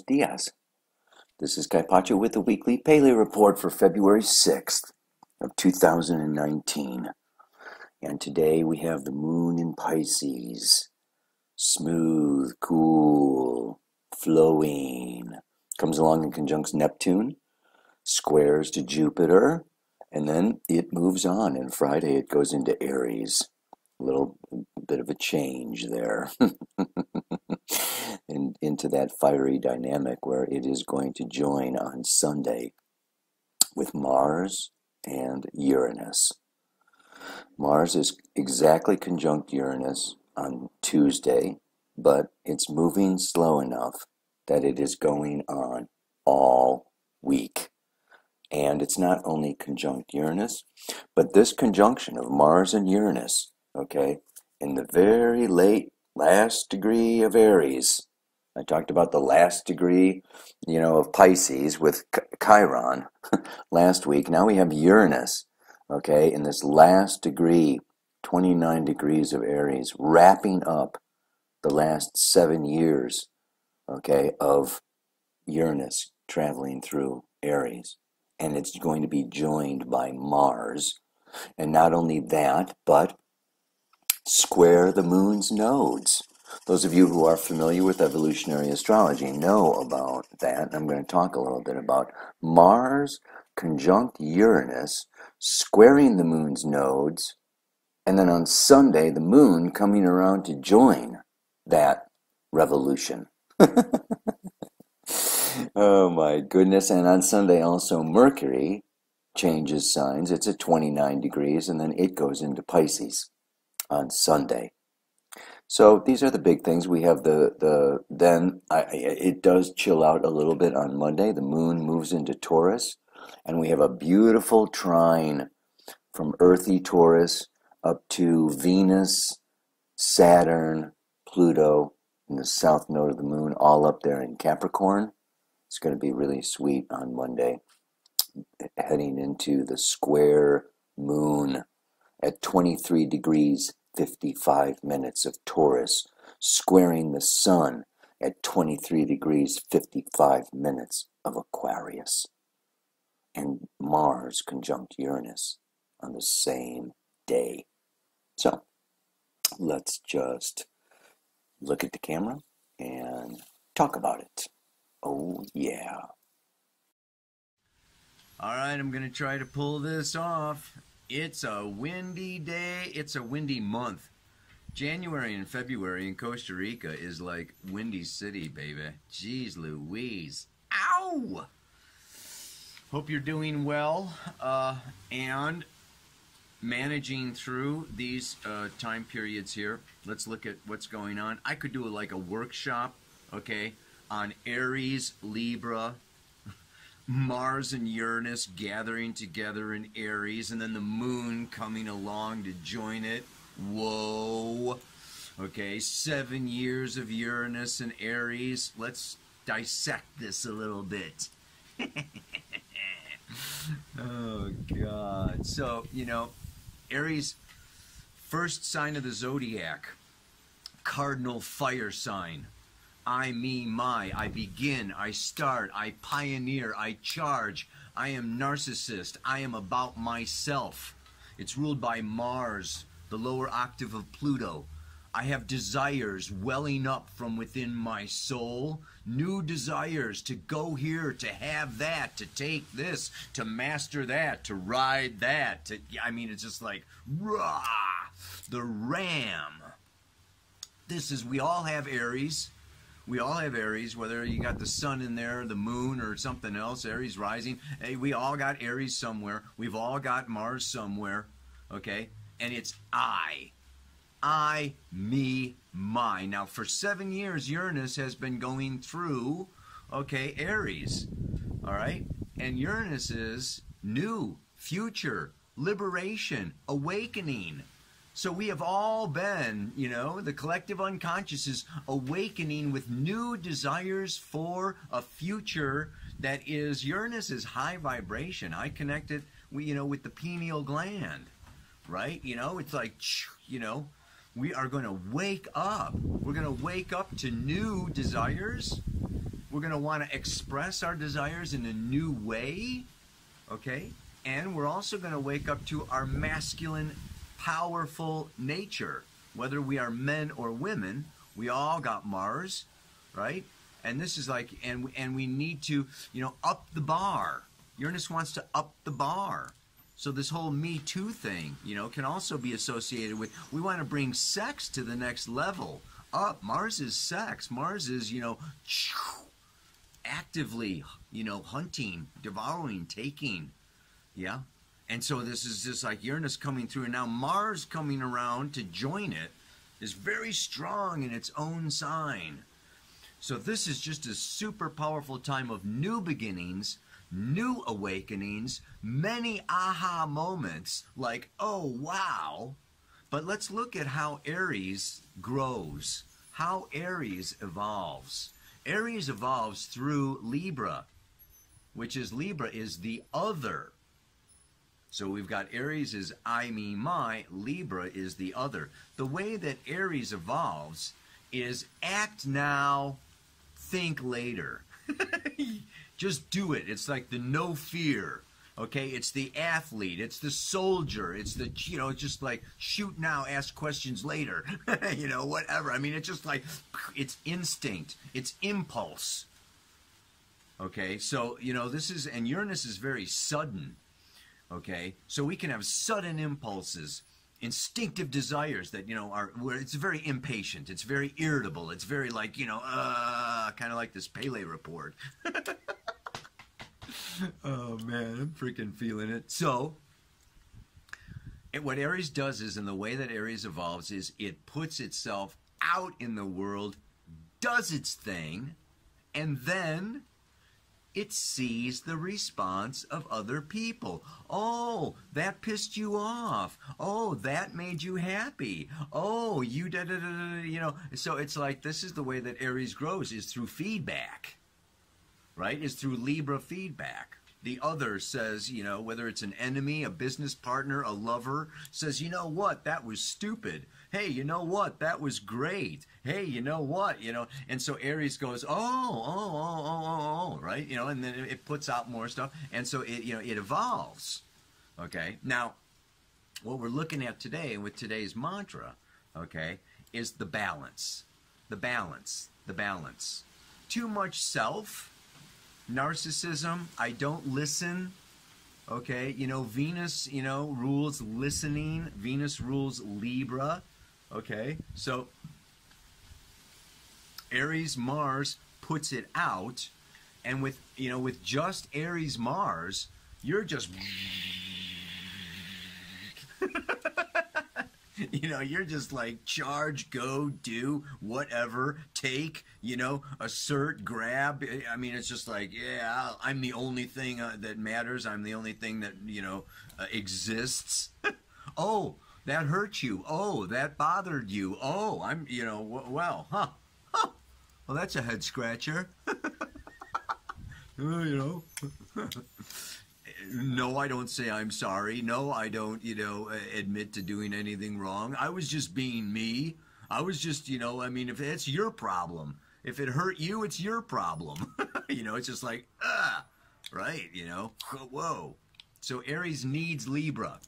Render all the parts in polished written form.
dias. This is Caipacho with the weekly Paleo report for February 6th of 2019. And today we have the moon in Pisces. Smooth, cool, flowing. Comes along and conjuncts Neptune, squares to Jupiter, and then it moves on. And Friday it goes into Aries. A little bit of a change there. And into that fiery dynamic where it is going to join on Sunday with Mars and Uranus. Mars is exactly conjunct Uranus on Tuesday, but it's moving slow enough that it is going on all week. And it's not only conjunct Uranus, but this conjunction of Mars and Uranus, okay, in the very last degree of Aries. I talked about the last degree, of Pisces with Chiron last week. Now we have Uranus, okay, in this last degree, 29 degrees of Aries, wrapping up the last 7 years, okay, of Uranus traveling through Aries. And it's going to be joined by Mars. And not only that, but square the moon's nodes. Those of you who are familiar with evolutionary astrology know about that. I'm going to talk a little bit about Mars conjunct Uranus, squaring the moon's nodes, and then on Sunday, the moon coming around to join that revolution. Oh my goodness. And on Sunday also, Mercury changes signs. It's at 29 degrees, and then it goes into Pisces on Sunday. So these are the big things. We have it does chill out a little bit on Monday. The moon moves into Taurus, and we have a beautiful trine from earthy Taurus up to Venus, Saturn, Pluto, and the south node of the moon, all up there in Capricorn. It's going to be really sweet on Monday, heading into the square moon at 23 degrees 55 minutes of Taurus, squaring the sun at 23 degrees 55 minutes of Aquarius, and Mars conjunct Uranus on the same day. So let's just look at the camera and talk about it. Oh yeah. All right, I'm going to try to pull this off. It's a windy day. It's a windy month. January and February in Costa Rica is like Windy City, baby. Jeez Louise. Ow! Hope you're doing well and managing through these time periods here. Let's look at what's going on. I could do like a workshop, okay, on Aries, Libra, Mars and Uranus gathering together in Aries, and then the moon coming along to join it. Whoa. Okay, 7 years of Uranus and Aries. Let's dissect this a little bit. Oh, God. So, Aries, first sign of the zodiac, cardinal fire sign. I, me, my, I begin, I start, I pioneer, I charge, I am narcissist, I am about myself. It's ruled by Mars, the lower octave of Pluto. I have desires welling up from within my soul, new desires to go here, to have that, to take this, to master that, to ride that. It's just like, rah, the ram. We all have Aries. We all have Aries, whether you got the sun in there, the moon, or something else, Aries rising. Hey, we all got Aries somewhere. We've all got Mars somewhere, okay? And it's I, me, my. Now, for 7 years, Uranus has been going through, okay, Aries, all right? And Uranus is new, future, liberation, awakening. So we have all been, the collective unconscious is awakening with new desires for a future that is, Uranus is high vibration. I connect it, with the pineal gland, right? It's like, we are going to wake up. We're going to wake up to new desires. We're going to want to express our desires in a new way, okay? And we're also going to wake up to our masculine, powerful nature. Whether we are men or women, we all got Mars, right? And this is like, and we need to, you know, up the bar. Uranus wants to up the bar. So this whole Me Too thing, you know, can also be associated with, we want to bring sex to the next level. Up. Mars is sex. Mars is, you know, actively, you know, hunting, devouring, taking. Yeah. And so this is just like Uranus coming through, and now Mars coming around to join it is very strong in its own sign. So this is just a super powerful time of new beginnings, new awakenings, many aha moments, like, oh, wow. But let's look at how Aries grows, how Aries evolves. Aries evolves through Libra, which is Libra is the other. So we've got Aries is I, me, my. Libra is the other. The way that Aries evolves is act now, think later. Just do it. It's like the no fear. Okay, it's the athlete, it's the soldier, it's the, you know, just like shoot now, ask questions later, you know, whatever. I mean, it's just like, it's instinct, it's impulse. Okay, so, you know, this is, and Uranus is very sudden. Okay, so we can have sudden impulses, instinctive desires that, you know, are, where it's very impatient, it's very irritable, it's very like, you know, kind of like this Pele report. Oh man, I'm freaking feeling it. So, what Aries does is, in the way that Aries evolves, is it puts itself out in the world, does its thing, and then it sees the response of other people. Oh, that pissed you off. Oh, that made you happy. Oh, you da-da-da-da, you know. So it's like, this is the way that Aries grows, is through feedback. Right? Is through Libra feedback. The other says, you know, whether it's an enemy, a business partner, a lover, says, you know what, that was stupid. Hey, you know what, that was great. Hey, you know what, you know. And so Aries goes, oh, right? You know, and then it puts out more stuff. And so it, you know, it evolves. Okay? Now, what we're looking at today with today's mantra, okay, is the balance. The balance. The balance. Too much self. Narcissism, I don't listen, okay, you know, Venus, you know, rules listening, Venus rules Libra, okay, so Aries Mars puts it out, and with, you know, with just Aries Mars, you're just, you know, you're just like charge, go, do, whatever, take, you know, assert, grab. I mean, it's just like, yeah, I'm the only thing that matters. I'm the only thing that, you know, exists. Oh, that hurt you. Oh, that bothered you. Oh, I'm, you know, well, huh. Well, that's a head scratcher. You know. No, I don't say I'm sorry. No, I don't, you know, admit to doing anything wrong. I was just being me. I was just, you know, I mean, if it's your problem. If it hurt you, it's your problem. You know, it's just like, right, you know, whoa. So Aries needs Libra.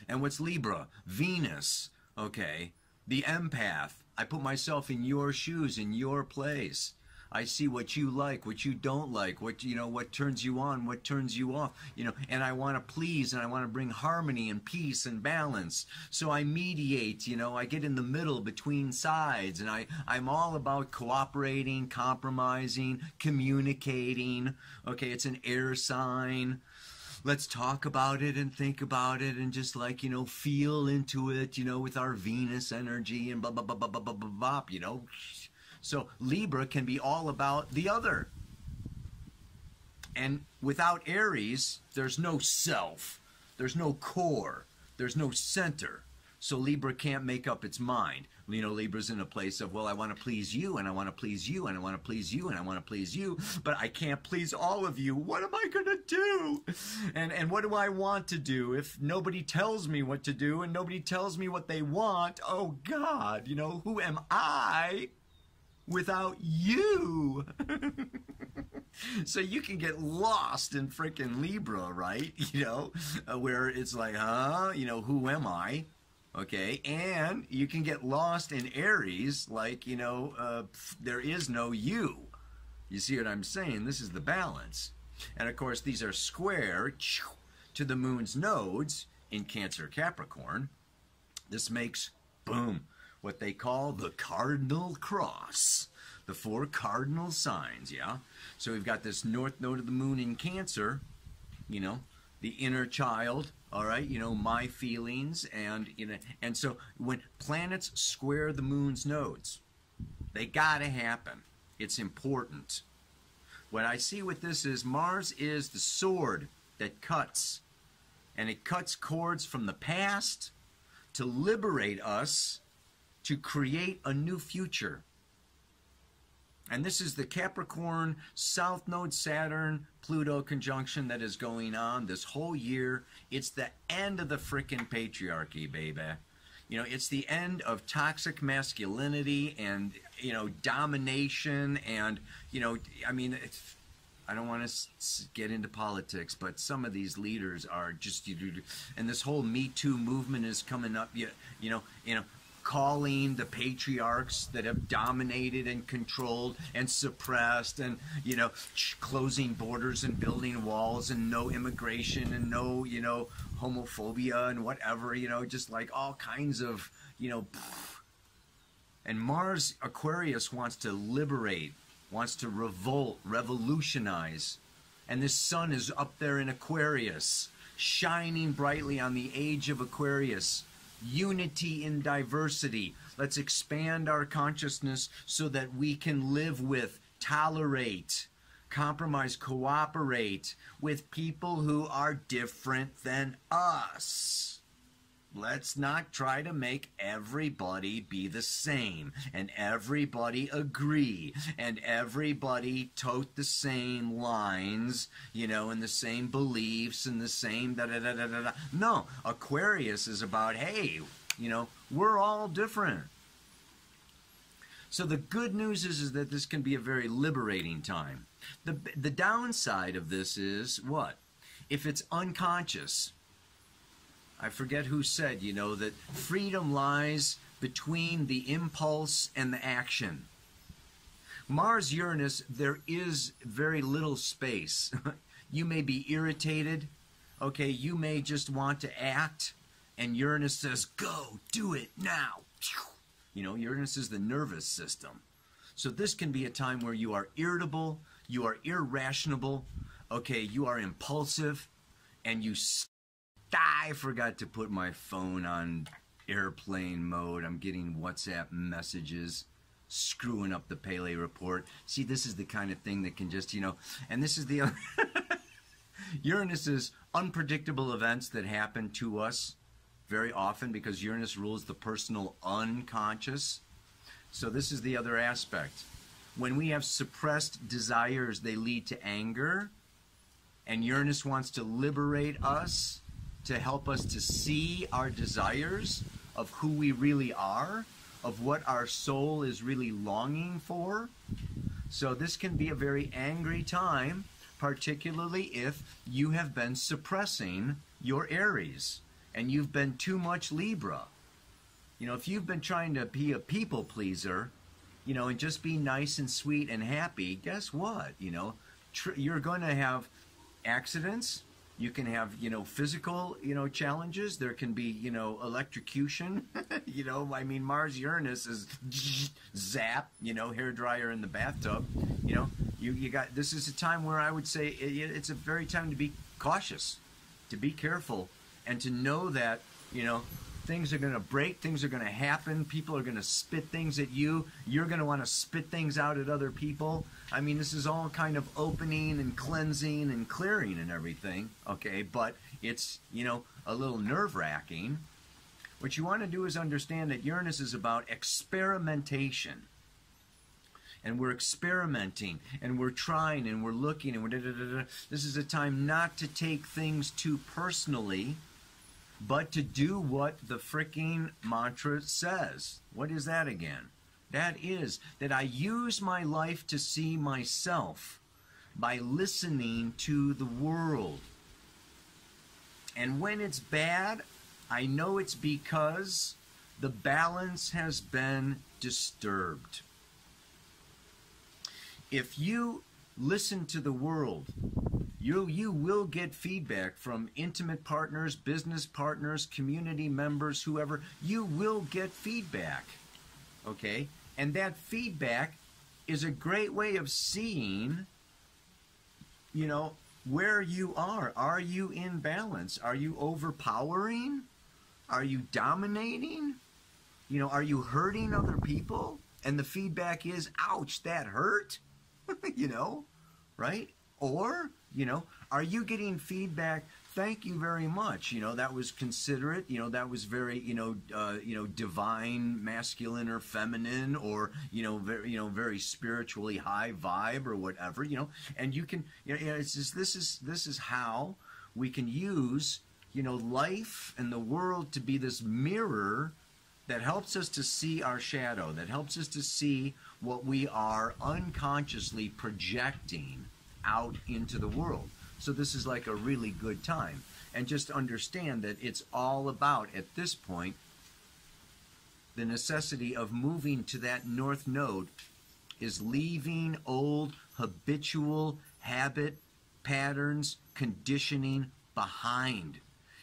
And what's Libra? Venus, okay, the empath. I put myself in your shoes, in your place. I see what you like, what you don't like, what, you know, what turns you on, what turns you off, you know, and I want to please, and I want to bring harmony and peace and balance. So I mediate, you know, I get in the middle between sides, and I'm all about cooperating, compromising, communicating. Okay, it's an air sign. Let's talk about it and think about it and just, like, you know, feel into it, you know, with our Venus energy and blah, blah, blah, blah, blah, blah, blah, blah, you know. So Libra can be all about the other. And without Aries, there's no self. There's no core. There's no center. So Libra can't make up its mind. You know, Libra's in a place of, well, I want to please you, and I want to please you, and I want to please you, and I want to please you, but I can't please all of you. What am I going to do? And what do I want to do if nobody tells me what to do and nobody tells me what they want? Oh, God, you know, who am I? without you. So you can get lost in frickin' Libra, right? You know, where it's like, huh? You know, who am I? Okay, and you can get lost in Aries, like, you know, there is no you. You see what I'm saying? This is the balance. And of course, these are square to the moon's nodes in Cancer, Capricorn. This makes, boom, what they call the cardinal cross. The 4 cardinal signs, yeah? So we've got this north node of the moon in Cancer, you know, the inner child, all right, you know, my feelings, and, you know, and so when planets square the moon's nodes, they gotta happen. It's important. What I see with this is Mars is the sword that cuts, and it cuts cords from the past to liberate us to create a new future. And this is the Capricorn South Node Saturn Pluto conjunction that is going on this whole year. It's the end of the frickin' patriarchy, baby. You know, it's the end of toxic masculinity and, you know, domination and, you know, I mean, I don't want to get into politics, but some of these leaders are just, and this whole Me Too movement is coming up, you know, calling the patriarchs that have dominated and controlled and suppressed and, you know, closing borders and building walls and no immigration and no, you know, homophobia and whatever, you know, just like all kinds of, you know, and Mars Aquarius wants to liberate, wants to revolt, revolutionize, and this sun is up there in Aquarius, shining brightly on the age of Aquarius. Unity in diversity. Let's expand our consciousness so that we can live with, tolerate, compromise, cooperate with people who are different than us. Let's not try to make everybody be the same and everybody agree and everybody tote the same lines, you know, and the same beliefs and the same da-da-da-da-da-da. No, Aquarius is about, hey, you know, we're all different. So the good news is that this can be a very liberating time. The downside of this is what? If it's unconscious, I forget who said, you know, that freedom lies between the impulse and the action. Mars, Uranus, there is very little space. You may be irritated. Okay, you may just want to act. And Uranus says, go, do it now. You know, Uranus is the nervous system. So this can be a time where you are irritable, you are irrational, okay, you are impulsive, and you I forgot to put my phone on airplane mode. I'm getting WhatsApp messages screwing up the Pele report. See, this is the kind of thing that can just, you know, and this is the other Uranus is unpredictable events that happen to us very often because Uranus rules the personal unconscious. So this is the other aspect. When we have suppressed desires, they lead to anger, and Uranus wants to liberate us, to help us to see our desires of who we really are, of what our soul is really longing for. So this can be a very angry time, particularly if you have been suppressing your Aries and you've been too much Libra. You know, if you've been trying to be a people pleaser, you know, and just be nice and sweet and happy, guess what? You know, you're going to have accidents. You can have, you know, physical, you know, challenges. There can be, you know, electrocution. You know, I mean, Mars Uranus is zap, you know, hair dryer in the bathtub. You know, you got, this is a time where I would say it's a very time to be cautious, to be careful, and to know that, you know, things are going to break, things are going to happen, people are going to spit things at you, you're going to want to spit things out at other people. I mean, this is all kind of opening and cleansing and clearing and everything, okay, but it's, you know, a little nerve-wracking. What you want to do is understand that Uranus is about experimentation. And we're experimenting, and we're trying, and we're looking, and we're da-da-da-da. This is a time not to take things too personally, but to do what the freaking mantra says. What is that again? That is, that I use my life to see myself by listening to the world. And when it's bad, I know it's because the balance has been disturbed. If you listen to the world, you will get feedback from intimate partners, business partners, community members, whoever. You will get feedback, okay? And that feedback is a great way of seeing, you know, where you are. Are you in balance? Are you overpowering? Are you dominating? You know, are you hurting other people? And the feedback is, ouch, that hurt? You know, right? Or, you know, are you getting feedback? Thank you very much. You know, that was considerate. You know, that was very, divine, masculine or feminine, or very spiritually high vibe or whatever. You know, and you can, it's just, this is how we can use, life and the world to be this mirror that helps us to see our shadow, that helps us to see what we are unconsciously projecting out into the world. So this is like a really good time. And just understand that it's all about, at this point, the necessity of moving to that north node is leaving old habitual habit, patterns, conditioning behind.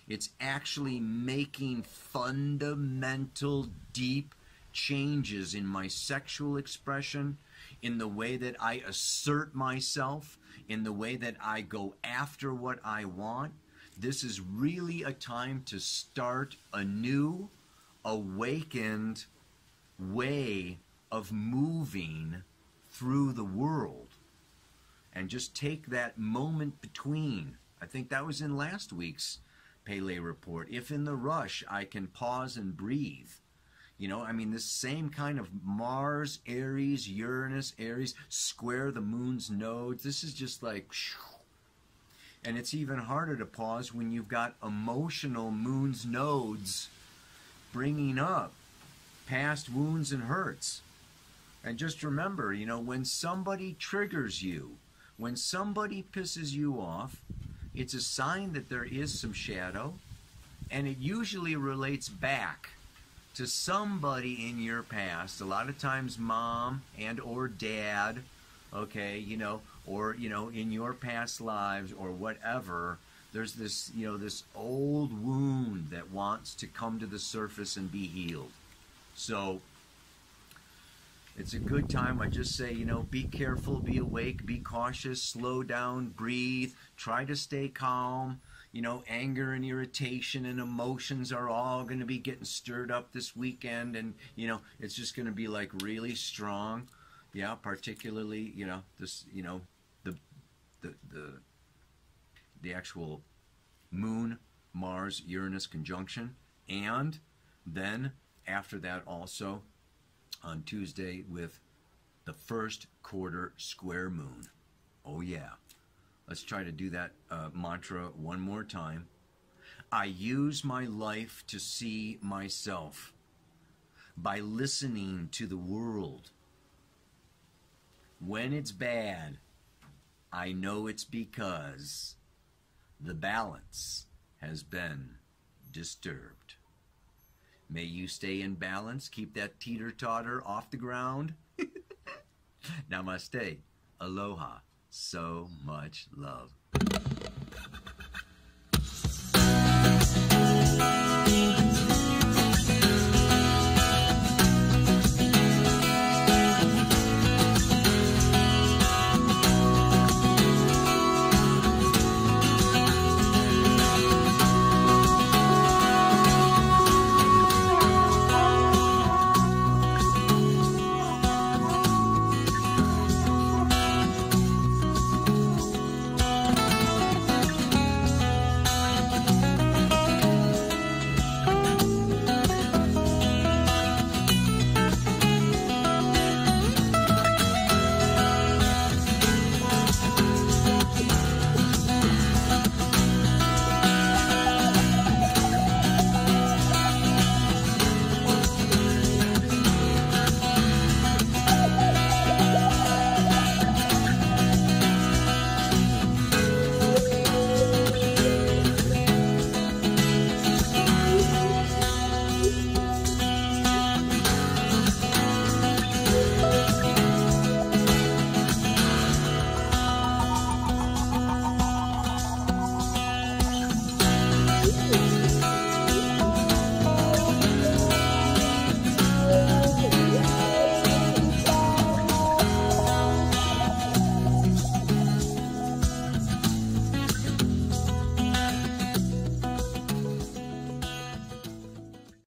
It's actually making fundamental, deep changes in my sexual expression, in the way that I assert myself, in the way that I go after what I want. This is really a time to start a new, awakened way of moving through the world. And just take that moment between. I think that was in last week's Pele report. If in the rush, I can pause and breathe. This same kind of Mars, Aries, Uranus, Aries, square the moon's nodes. This is just like, and it's even harder to pause when you've got emotional moon's nodes bringing up past wounds and hurts. And just remember, when somebody triggers you, when somebody pisses you off, it's a sign that there is some shadow, and it usually relates back to somebody in your past. A lot of times mom and or dad, okay, or, in your past lives or whatever, there's this, this old wound that wants to come to the surface and be healed. So it's a good time. I just say, be careful, be awake, be cautious, slow down, breathe, try to stay calm. Anger and irritation and emotions are all going to be getting stirred up this weekend, and, it's just going to be like really strong. Yeah, particularly, this, the actual Moon, Mars, Uranus conjunction. And then after that also on Tuesday with the first quarter square moon. Oh yeah. Let's try to do that mantra one more time. I use my life to see myself by listening to the world. When it's bad, I know it's because the balance has been disturbed. May you stay in balance, keep that teeter-totter off the ground. Namaste. Aloha. So much love.